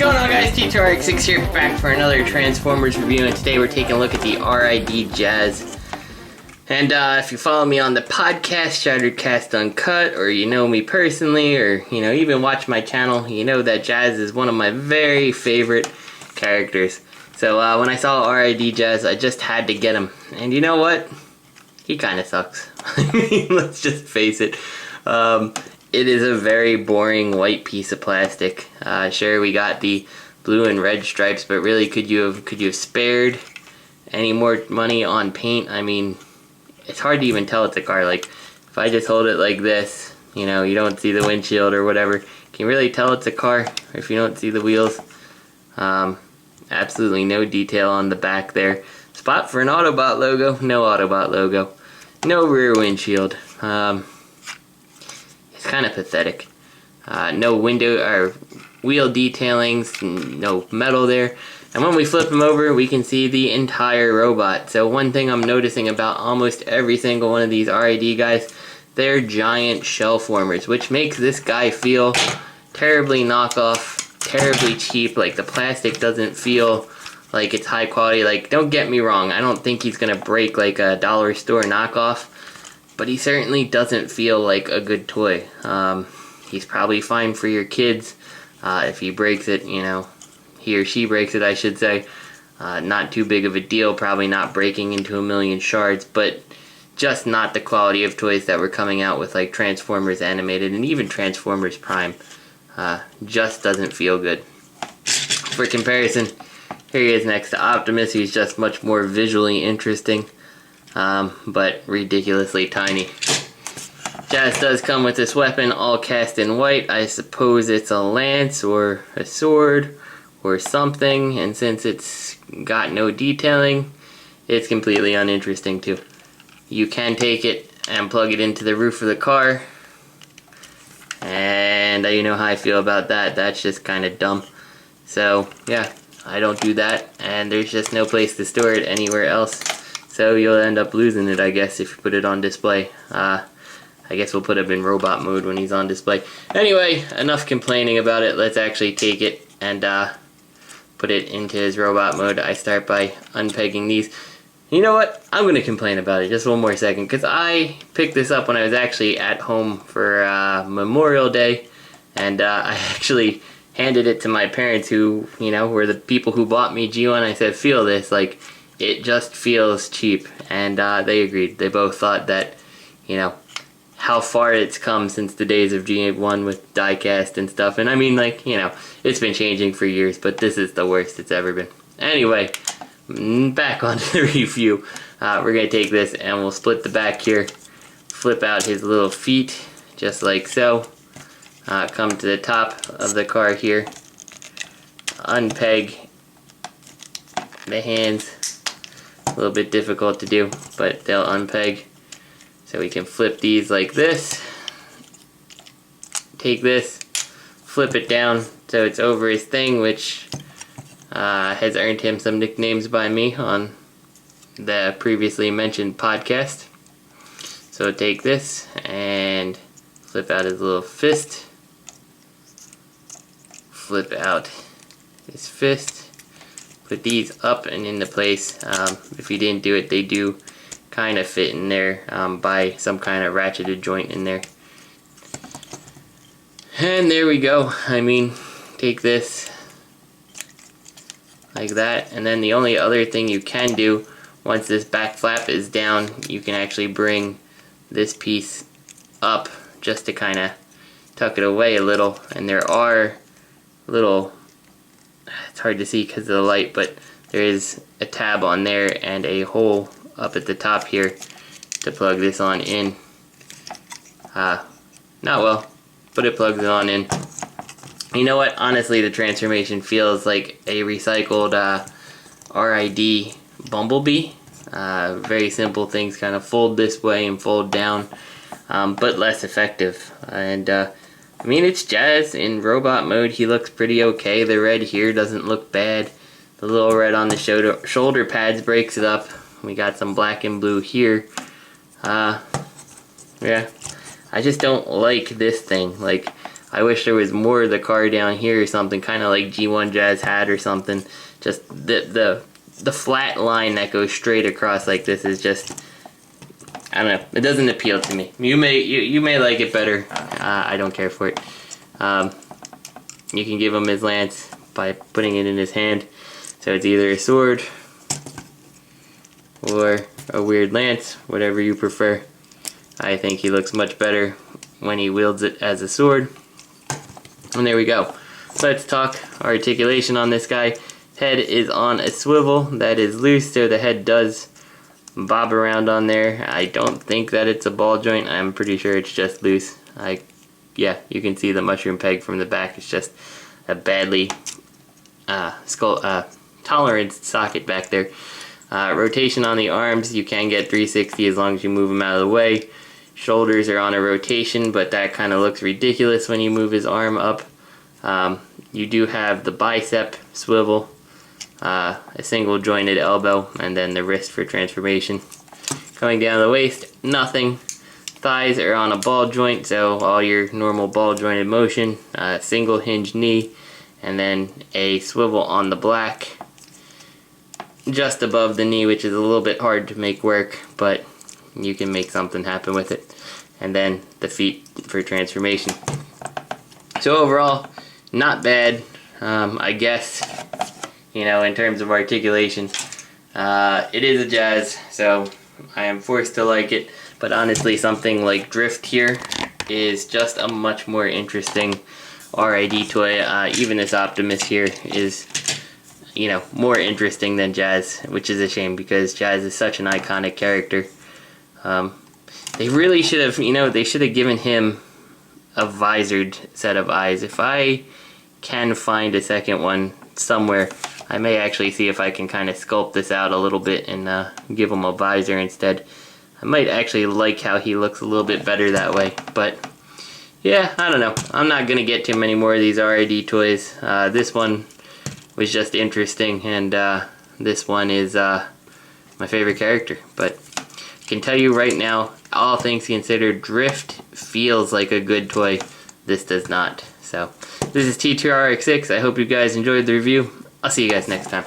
going on, guys? T2RX6 here, back for another Transformers review, and today we're taking a look at the RID Jazz. And if you follow me on the podcast, Shattered Cast Uncut, or you know me personally, or even watch my channel, you know that Jazz is one of my very favorite characters. So when I saw RID Jazz, I just had to get him. And you know what? He kind of sucks. I mean, let's just face it. It is a very boring white piece of plastic. Sure, we got the blue and red stripes, but really, could you have spared any more money on paint? I mean, it's hard to even tell it's a car. Like, if I just hold it like this, you don't see the windshield or whatever. Can you really tell it's a car if you don't see the wheels? Absolutely no detail on the back there. Spot for an Autobot logo, no Autobot logo. No rear windshield. It's kind of pathetic. No window or wheel detailings, no metal there. And when we flip them over, we can see the entire robot. So one thing I'm noticing about almost every single one of these RID guys, they're giant shell formers, which makes this guy feel terribly knockoff, terribly cheap. Like, the plastic doesn't feel like it's high quality. Like, don't get me wrong, I don't think he's gonna break like a dollar store knockoff, but he certainly doesn't feel like a good toy. He's probably fine for your kids. If he breaks it, he or she breaks it, I should say. Not too big of a deal, probably not breaking into a million shards, but just not the quality of toys that were coming out with like Transformers Animated and even Transformers Prime. Just doesn't feel good. For comparison, here he is next to Optimus. He's just much more visually interesting, but ridiculously tiny. Jazz does come with this weapon all cast in white. I suppose it's a lance or a sword or something, and since it's got no detailing, it's completely uninteresting too. You can take it and plug it into the roof of the car, and you know how I feel about that. That's just kind of dumb. So yeah, I don't do that, and there's just no place to store it anywhere else. So you'll end up losing it, I guess, if you put it on display. I guess we'll put him in robot mode when he's on display. Anyway, enough complaining about it. Let's actually take it and put it into his robot mode. I start by unpegging these. You know what? I'm going to complain about it just one more second, because I picked this up when I was actually at home for Memorial Day, and I actually handed it to my parents, who, were the people who bought me G1. I said, feel this, like, it just feels cheap, and they agreed. They both thought that, how far it's come since the days of G1 with diecast and stuff. And I mean, like, it's been changing for years, but this is the worst it's ever been. Anyway, back onto the review. We're going to take this and we'll split the back here, flip out his little feet, just like so. Come to the top of the car here, unpeg the hands. A little bit difficult to do, but they'll unpeg. So we can flip these like this, take this, flip it down so it's over his thing, which has earned him some nicknames by me on the previously mentioned podcast. So take this and flip out his little fist, flip out his fist, put these up and into place. If you didn't do it, they do kind of fit in there by some kind of ratcheted joint in there. And there we go. I mean, take this like that, and then the only other thing you can do once this back flap is down, you can actually bring this piece up just to kind of tuck it away a little. And there are little, it's hard to see because of the light, but there is a tab on there and a hole up at the top here to plug this on in. Not well, but it plugs it on in. You know what? Honestly, the transformation feels like a recycled RID Bumblebee. Very simple things, kind of fold this way and fold down, but less effective. And I mean, it's Jazz in robot mode. He looks pretty okay. The red here doesn't look bad. The little red on the shoulder pads breaks it up. We got some black and blue here. Yeah, I just don't like this thing. Like, I wish there was more of the car down here or something, kind of like G1 Jazz had or something. Just the flat line that goes straight across like this is just, I don't know, it doesn't appeal to me. You may like it better. I don't care for it. You can give him his lance by putting it in his hand. So it's either a sword or a weird lance, whatever you prefer. I think he looks much better when he wields it as a sword. And there we go. Let's talk articulation on this guy. Head is on a swivel that is loose, so the head does bob around on there. I don't think that it's a ball joint. I'm pretty sure it's just loose. Yeah, you can see the mushroom peg from the back. It's just a badly tolerance socket back there. Rotation on the arms, you can get 360 as long as you move them out of the way. Shoulders are on a rotation, but that kind of looks ridiculous when you move his arm up. You do have the bicep swivel, a single jointed elbow, and then the wrist for transformation. Coming down the waist, nothing. Thighs are on a ball joint, so all your normal ball jointed motion. Single hinge knee, and then a swivel on the black just above the knee, which is a little bit hard to make work, but you can make something happen with it. And then the feet for transformation. So overall, not bad. I guess, you know, in terms of articulation, it is a Jazz, so I am forced to like it. But honestly, something like Drift here is just a much more interesting RID toy. Even this Optimus here is, you know, more interesting than Jazz, which is a shame because Jazz is such an iconic character. They really should have, you know, they should have given him a visored set of eyes. If I can find a second one somewhere, I may actually see if I can kind of sculpt this out a little bit and give him a visor instead. I might actually like how he looks a little bit better that way, but yeah, I don't know. I'm not going to get too many more of these RID toys. This one was just interesting, and this one is my favorite character. But I can tell you right now, all things considered, Drift feels like a good toy. This does not. So, this is T2RX6. I hope you guys enjoyed the review. I'll see you guys next time.